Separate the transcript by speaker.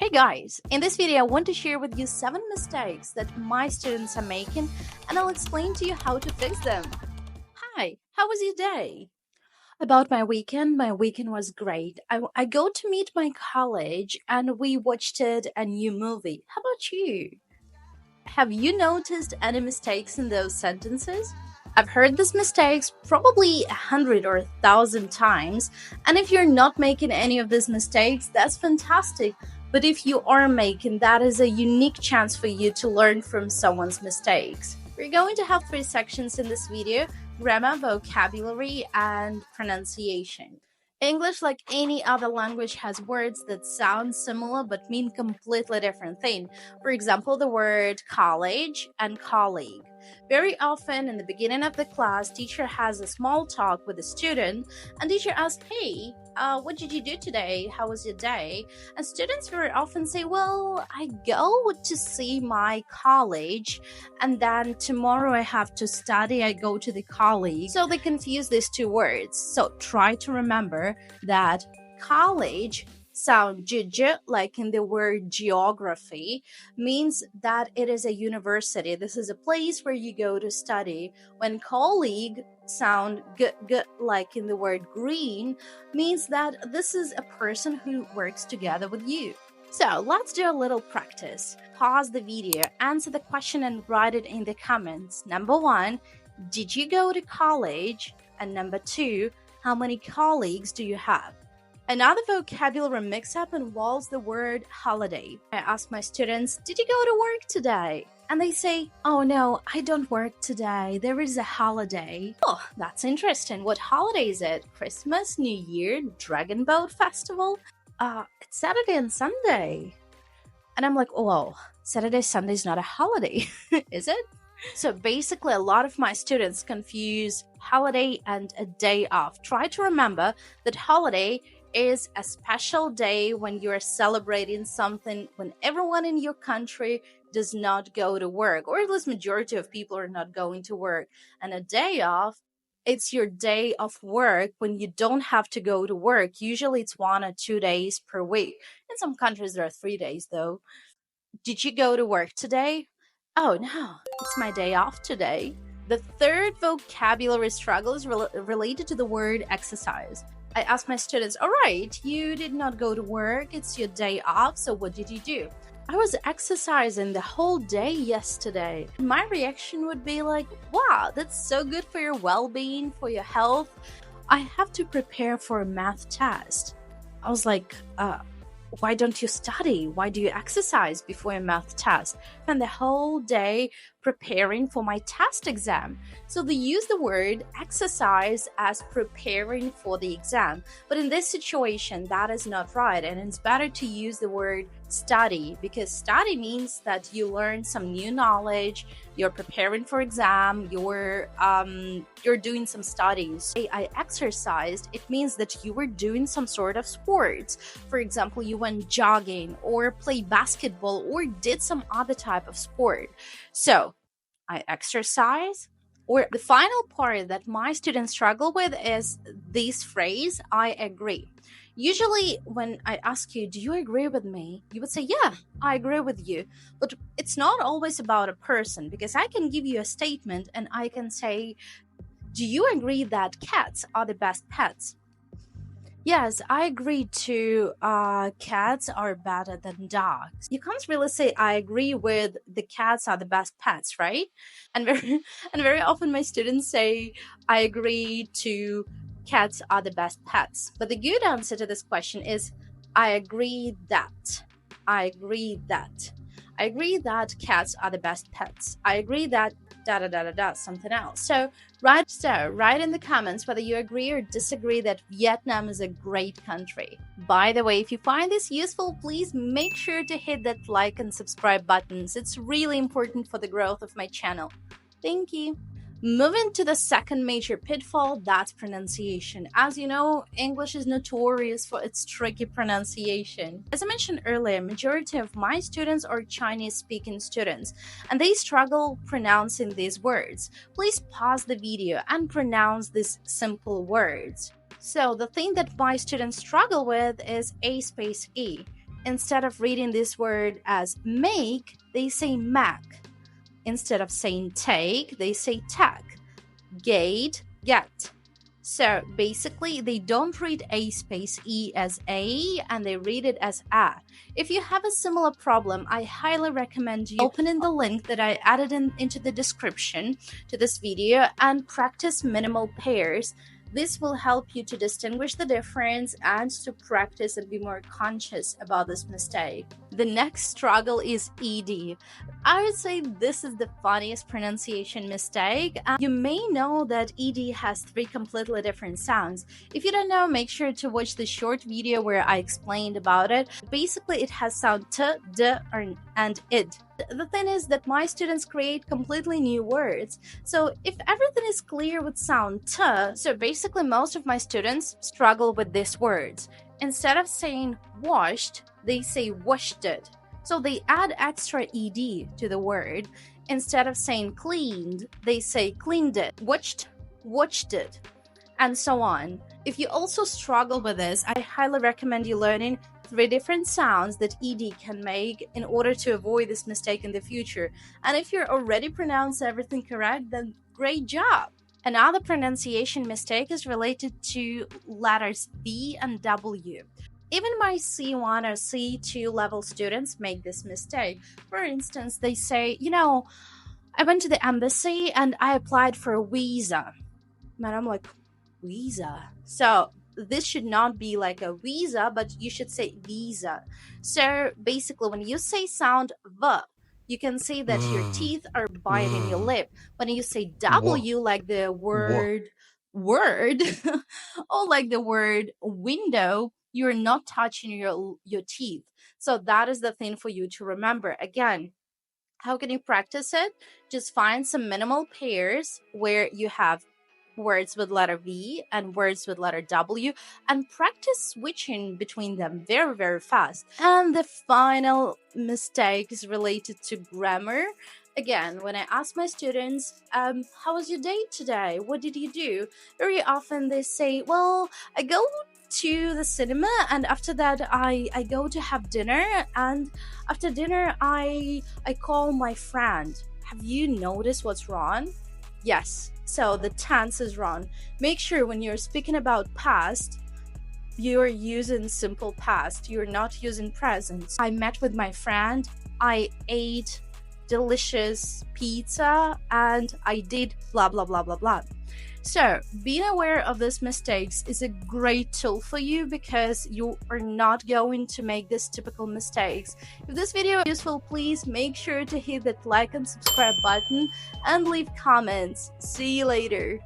Speaker 1: Hey guys, in this video I want to share with you 7 mistakes that my students are making and I'll explain to you how to fix them. Hi, how was your day? About my weekend was great. I go to meet my college and we watched a new movie. How about you? Have you noticed any mistakes in those sentences? I've heard these mistakes probably 100 or 1,000 times, and if you're not making any of these mistakes, that's fantastic. But if you are making, that is a unique chance for you to learn from someone's mistakes. We're going to have 3 sections in this video: grammar, vocabulary, and pronunciation. English, like any other language, has words that sound similar but mean completely different thing. For example, the word college and colleague. Very often in the beginning of the class, teacher has a small talk with the student and teacher asks, hey, what did you do today? How was your day? And students very often say, well, I go to see my college and then tomorrow I have to study, I go to the college. So they confuse these 2 words. So try to remember that college sound jj, like in the word geography, means that it is a university. This is a place where you go to study. When colleague sound g, like in the word green, means that this is a person who works together with you. So let's do a little practice. Pause the video, answer the question and write it in the comments. Number 1, did you go to college? And number 2, how many colleagues do you have? Another vocabulary mix-up involves the word holiday. I ask my students, did you go to work today? And they say, oh no, I don't work today. There is a holiday. Oh, that's interesting. What holiday is it? Christmas, New Year, Dragon Boat Festival? It's Saturday and Sunday. And I'm like, oh, Saturday, Sunday is not a holiday, is it? So basically, a lot of my students confuse holiday and a day off. Try to remember that holiday is a special day when you're celebrating something, when everyone in your country does not go to work, or at least majority of people are not going to work. And a day off, it's your day of work when you don't have to go to work. Usually it's 1 or 2 days per week. In some countries there are 3 days though. Did you go to work today? Oh no, it's my day off today. The 3rd vocabulary struggle is related to the word exercise. I asked my students, all right, you did not go to work, it's your day off, so what did you do? I was exercising the whole day yesterday. My reaction would be like, wow, that's so good for your well-being, for your health. I have to prepare for a math test. I was like, why don't you study? Why do you exercise before a math test? And the whole day preparing for my test exam. So they use the word exercise as preparing for the exam. But in this situation, that is not right. And it's better to use the word study, because study means that you learn some new knowledge, you're preparing for exam, you're doing some studies. I exercised, it means that you were doing some sort of sports. For example, you went jogging or played basketball or did some other type of sport. So I exercise. Or the final part that my students struggle with is this phrase, I agree. Usually when I ask you, do you agree with me? You would say, yeah, I agree with you. But it's not always about a person, because I can give you a statement and I can say, do you agree that cats are the best pets? Yes, I agree to cats are better than dogs. You can't really say I agree with the cats are the best pets, right? And very often my students say I agree to cats are the best pets. But the good answer to this question is I agree that. I agree that. I agree that cats are the best pets. I agree that something else. So write in the comments whether you agree or disagree that Vietnam is a great country. By the way, if you find this useful, please make sure to hit that like and subscribe buttons. It's really important for the growth of my channel. Thank you. Moving to the 2nd major pitfall, that's pronunciation. As you know, English is notorious for its tricky pronunciation. As I mentioned earlier, majority of my students are Chinese-speaking students, and they struggle pronouncing these words. Please pause the video and pronounce these simple words. So the thing that my students struggle with is A space E. Instead of reading this word as make, they say mac. Instead of saying take, they say tack. Gate, get. So basically, they don't read A space E as A and they read it as A. If you have a similar problem, I highly recommend you opening the link that I added into the description to this video and practice minimal pairs. This will help you to distinguish the difference and to practice and be more conscious about this mistake. The next struggle is ED. I would say this is the funniest pronunciation mistake. You may know that ED has 3 completely different sounds. If you don't know, make sure to watch the short video where I explained about it. Basically, it has sound t, d, and id. The thing is that my students create completely new words. So if everything is clear with sound t, so basically most of my students struggle with these words. Instead of saying washed, they say washed it. So they add extra ed to the word. Instead of saying cleaned, they say cleaned it, watched it, and so on. If you also struggle with this, I highly recommend you learning 3 different sounds that ed can make in order to avoid this mistake in the future. And if you're already pronounced everything correct, then great job! Another pronunciation mistake is related to letters V and W. Even my C1 or C2 level students make this mistake. For instance, they say, I went to the embassy and I applied for a visa. And I'm like, visa? So this should not be like a visa, but you should say visa. So basically, when you say sound V, you can say that your teeth are biting your lip. When you say W, like the word, or like the word window, you're not touching your teeth. So that is the thing for you to remember. Again, how can you practice it? Just find some minimal pairs where you have words with letter V and words with letter W and practice switching between them very, very fast. And the final mistake is related to grammar. Again, when I ask my students, how was your day today? What did you do? Very often they say, well, I go to the cinema and after that I go to have dinner, and after dinner I call my friend. Have you noticed what's wrong? Yes, so the tense is wrong. Make sure when you're speaking about past, you're using simple past. You're not using present. I met with my friend, I ate delicious pizza, and I did blah blah blah blah blah. So being aware of these mistakes is a great tool for you because you are not going to make these typical mistakes. If this video is useful, please make sure to hit that like and subscribe button and leave comments. See you later.